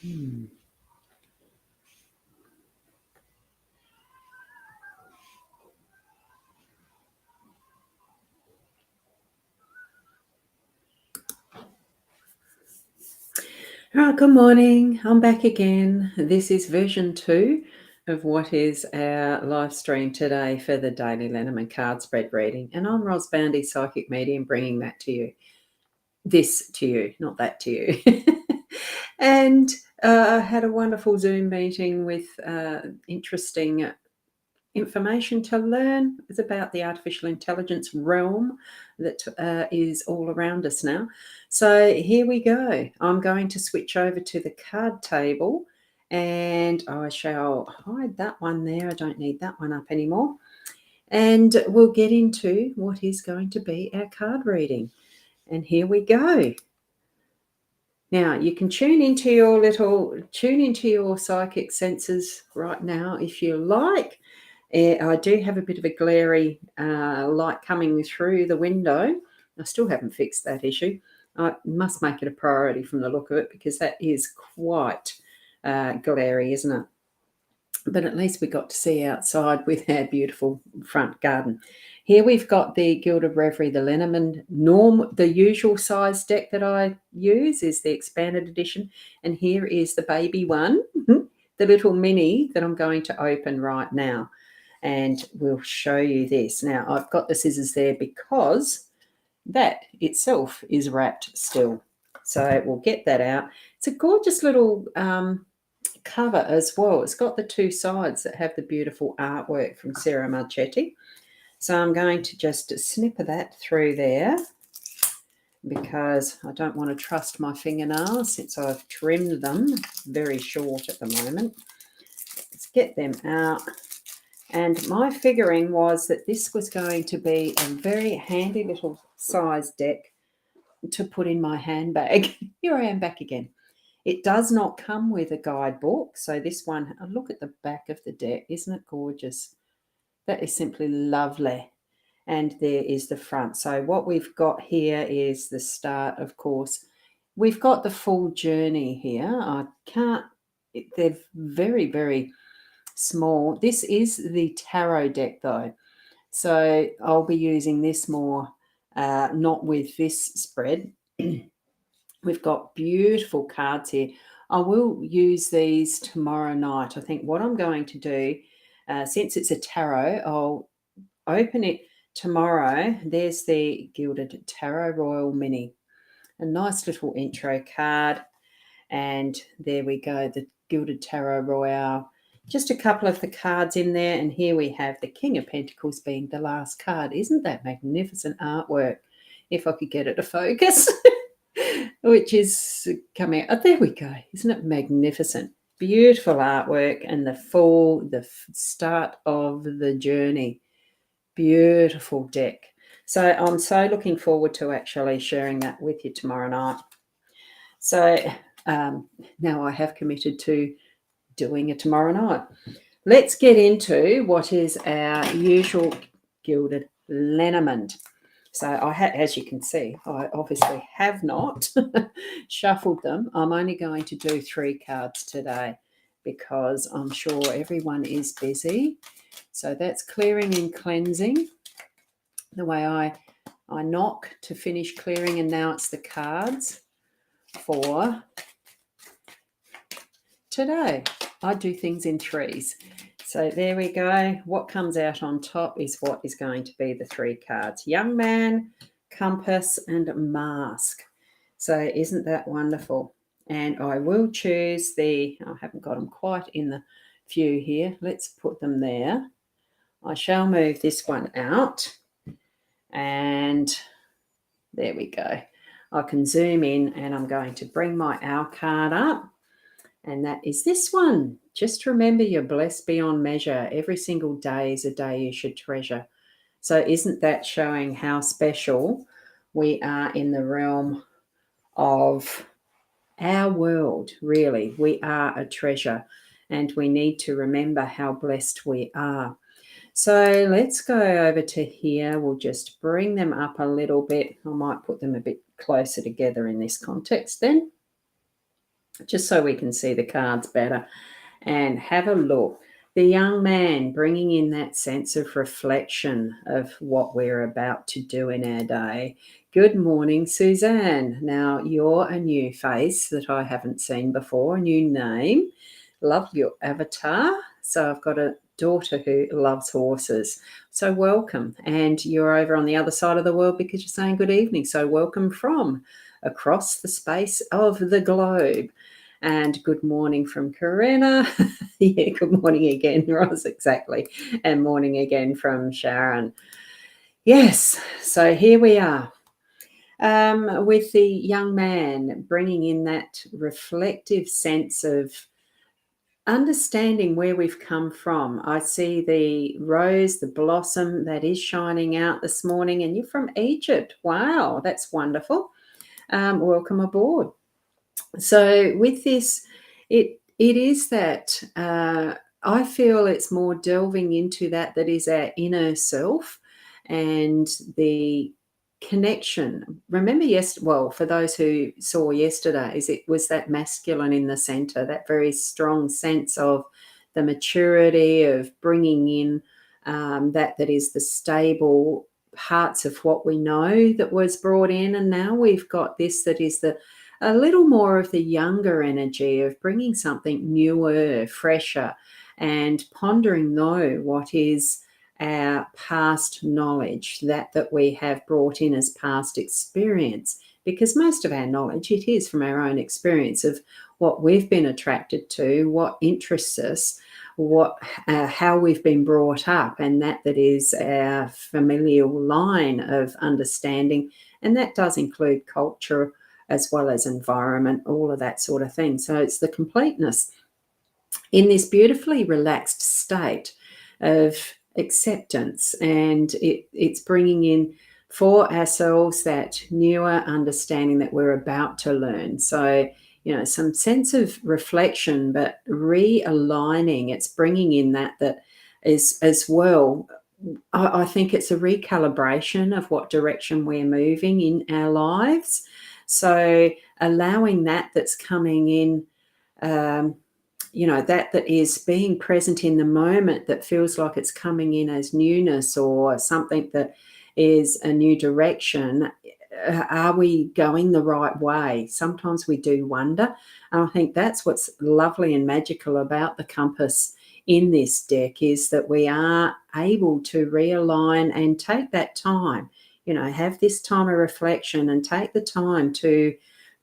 Hmm. Good morning. I'm back again. This is version 2 of what is our live stream today for the daily Lenormand card spread reading. And I'm Boundy, psychic medium, bringing that to you. This to you, not that to you. And I had a wonderful Zoom meeting with interesting information to learn. It's about the artificial intelligence realm that is all around us now. So here we go. I'm going to switch over to the card table and I shall hide that one there. I don't need that one up anymore. And we'll get into what is going to be our card reading. And here we go. Now you can tune into your psychic senses right now if you like. I do have a bit of a glary light coming through the window. I still haven't fixed that issue. I must make it a priority from the look of it because that is quite glary, isn't it? But at least we got to see outside with our beautiful front garden. Here we've got the Gilded Reverie, the Lenormand the usual size deck that I use is the expanded edition. And here is the baby one, the little mini that I'm going to open right now. And we'll show you this. Now, I've got the scissors there because that itself is wrapped still. So we'll get that out. It's a gorgeous little cover as well. It's got the two sides that have the beautiful artwork from Sarah Marchetti. So I'm going to just snipper that through there because I don't want to trust my fingernails since I've trimmed them very short at the moment. Let's get them out. And my figuring was that this was going to be a very handy little size deck to put in my handbag. Here I am back again. It does not come with a guidebook. So this one, look at the back of the deck. Isn't it gorgeous? That is simply lovely. And there is the front. So what we've got here is the start, of course. We've got the full journey here. They're very, very small. This is the tarot deck though. So I'll be using this more, not with this spread. We've got beautiful cards here. I will use these tomorrow night. I think what I'm going to do, since it's a tarot, I'll open it tomorrow. There's the Gilded Tarot Royal Mini. A nice little intro card. And there we go, the Gilded Tarot Royale. Just a couple of the cards in there. And here we have the King of Pentacles being the last card. Isn't that magnificent artwork? If I could get it to focus. Which is coming out. Oh, there we go. Isn't it magnificent? Beautiful artwork and the start of the journey. Beautiful deck. So I'm so looking forward to actually sharing that with you tomorrow night. So now I have committed to doing it tomorrow night. Let's get into what is our usual Gilded Lenormand. So as you can see, I obviously have not shuffled them. I'm only going to do 3 cards today because I'm sure everyone is busy. So that's clearing and cleansing. The way I knock to finish clearing, and now it's the cards for today. I do things in 3s. So there we go. What comes out on top is what is going to be the 3 cards. Young Man, Compass, and Mask. So isn't that wonderful? And I will choose I haven't got them quite in the view here. Let's put them there. I shall move this one out. And there we go. I can zoom in and I'm going to bring my Owl card up. And that is this one. Just remember, you're blessed beyond measure. Every single day is a day you should treasure. So isn't that showing how special we are in the realm of our world, really? We are a treasure and we need to remember how blessed we are. So let's go over to here. We'll just bring them up a little bit. I might put them a bit closer together in this context then. just so we can see the cards better and have a look. The young man bringing in that sense of reflection of what we're about to do in our day. Good morning, Suzanne. Now, you're a new face that I haven't seen before, a new name. Love your avatar. So I've got a daughter who loves horses. So welcome. And you're over on the other side of the world because you're saying good evening. So welcome from across the space of the globe. And good morning from Karina. Yeah, good morning again, Roz, exactly. And morning again from Sharon. Yes, so here we are with the young man bringing in that reflective sense of understanding where we've come from. I see the rose, the blossom that is shining out this morning, and you're from Egypt. Wow, that's wonderful. Welcome aboard. So with this, it is that I feel it's more delving into that is our inner self and the connection. Remember, well, for those who saw yesterday's, it was that masculine in the center, that very strong sense of the maturity of bringing in that is the stable parts of what we know that was brought in, and now we've got this that is a little more of the younger energy of bringing something newer, fresher, and pondering, though, what is our past knowledge, that we have brought in as past experience. Because most of our knowledge, it is from our own experience of what we've been attracted to, what interests us, how we've been brought up, and that is our familial line of understanding. And that does include culture as well as environment, all of that sort of thing. So it's the completeness in this beautifully relaxed state of acceptance, and it's bringing in for ourselves that newer understanding that we're about to learn. So, some sense of reflection, but realigning. It's bringing in that is as well. I think it's a recalibration of what direction we're moving in our lives. So allowing that's coming in, that is being present in the moment, that feels like it's coming in as newness or something that is a new direction. Are we going the right way? Sometimes we do wonder. And I think that's what's lovely and magical about the compass in this deck, is that we are able to realign and take that time, have this time of reflection and take the time to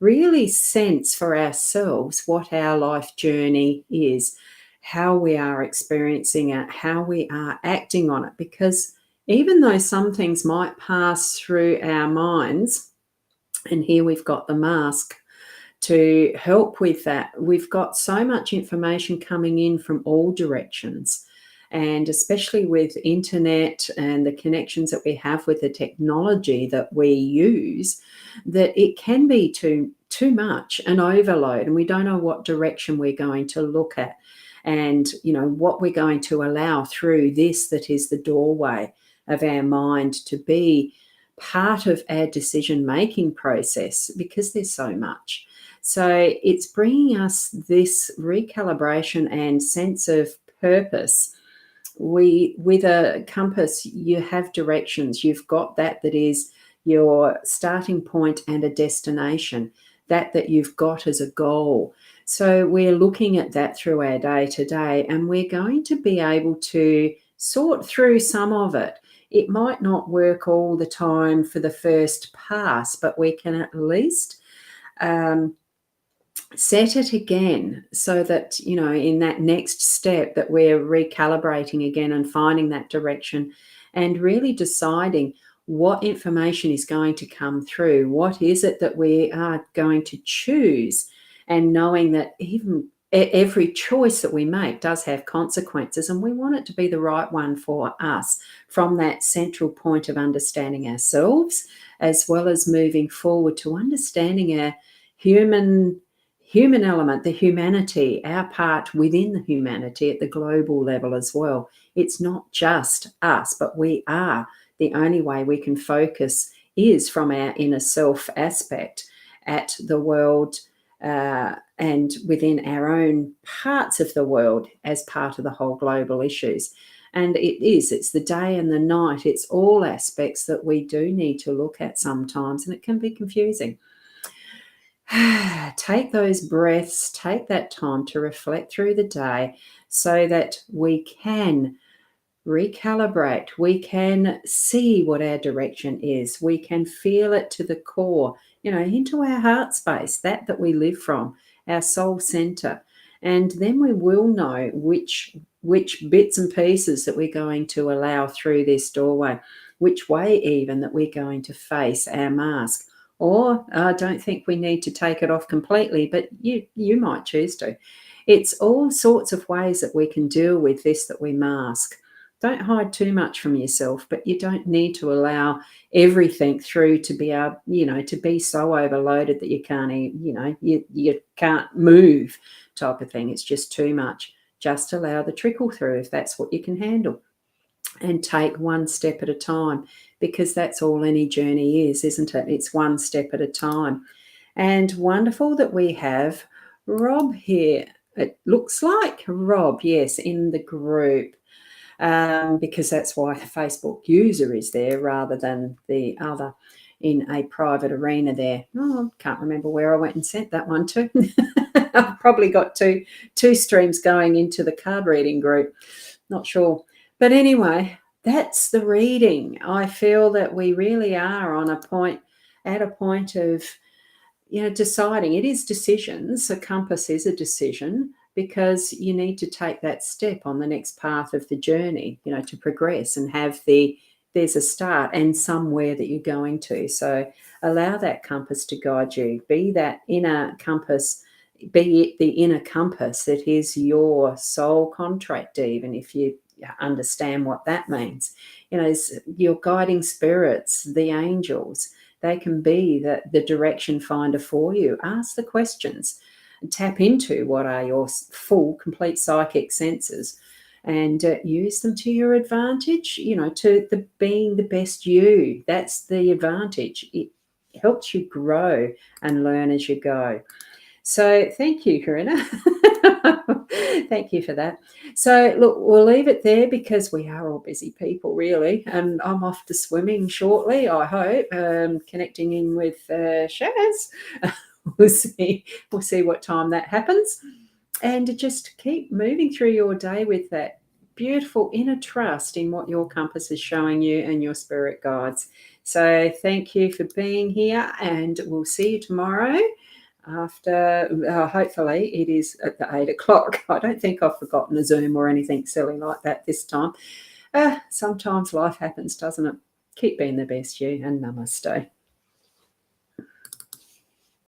really sense for ourselves what our life journey is, how we are experiencing it, how we are acting on it. Because even though some things might pass through our minds, and here we've got the mask to help with that, we've got so much information coming in from all directions. And especially with internet and the connections that we have with the technology that we use, that it can be too much, an overload, and we don't know what direction we're going to look at, and what we're going to allow through this that is the doorway of our mind to be part of our decision-making process, because there's so much. So it's bringing us this recalibration and sense of purpose. With a compass, you have directions. You've got that is your starting point and a destination, that you've got as a goal. So we're looking at that through our day to day, and we're going to be able to sort through some of it. It might not work all the time for the first pass, but we can at least set it again, so that in that next step that we're recalibrating again and finding that direction, and really deciding what information is going to come through, what is it that we are going to choose, and knowing that even every choice that we make does have consequences, and we want it to be the right one for us, from that central point of understanding ourselves, as well as moving forward to understanding our human element, the humanity, our part within the humanity at the global level as well. It's not just us, but we are. The only way we can focus is from our inner self aspect at the world and within our own parts of the world as part of the whole global issues. And it's the day and the night, it's all aspects that we do need to look at sometimes, and it can be confusing. Take those breaths, take that time to reflect through the day so that we can recalibrate, we can see what our direction is, we can feel it to the core, into our heart space, that we live from, our soul center. And then we will know which bits and pieces that we're going to allow through this doorway, which way even that we're going to face our mask. Or I don't think we need to take it off completely, but you might choose to. It's all sorts of ways that we can deal with this that we mask. Don't hide too much from yourself, but you don't need to allow everything through to be to be so overloaded that you can't, you can't move type of thing. It's just too much. Just allow the trickle through if that's what you can handle, and take one step at a time, because that's all any journey is, isn't it? It's one step at a time. And wonderful that we have Rob here. It looks like Rob, yes, in the group. Because that's why the Facebook user is there rather than the other in a private arena there. Oh, I can't remember where I went and sent that one to. I've probably got two streams going into the card reading group. Not sure. But anyway, that's the reading. I feel that we really are at a point of deciding. It is decisions. A compass is a decision, because you need to take that step on the next path of the journey, to progress and have there's a start and somewhere that you're going to. So allow that compass to guide you. Be that inner compass, be it the inner compass that is your soul contract, even if you understand what that means. Your guiding spirits, the angels, they can be the direction finder for you. Ask the questions. Tap into what are your full, complete psychic senses, and use them to your advantage, to being the best you. That's the advantage. It helps you grow and learn as you go. So thank you, Corinna. Thank you for that. So look, we'll leave it there because we are all busy people, really. And I'm off to swimming shortly, I hope, connecting in with Shaz. We'll see what time that happens. And just keep moving through your day with that beautiful inner trust in what your compass is showing you and your spirit guides. So thank you for being here, and we'll see you tomorrow after, hopefully it is at the 8 o'clock. I don't think I've forgotten a Zoom or anything silly like that this time. Sometimes life happens, doesn't it? Keep being the best you, and namaste.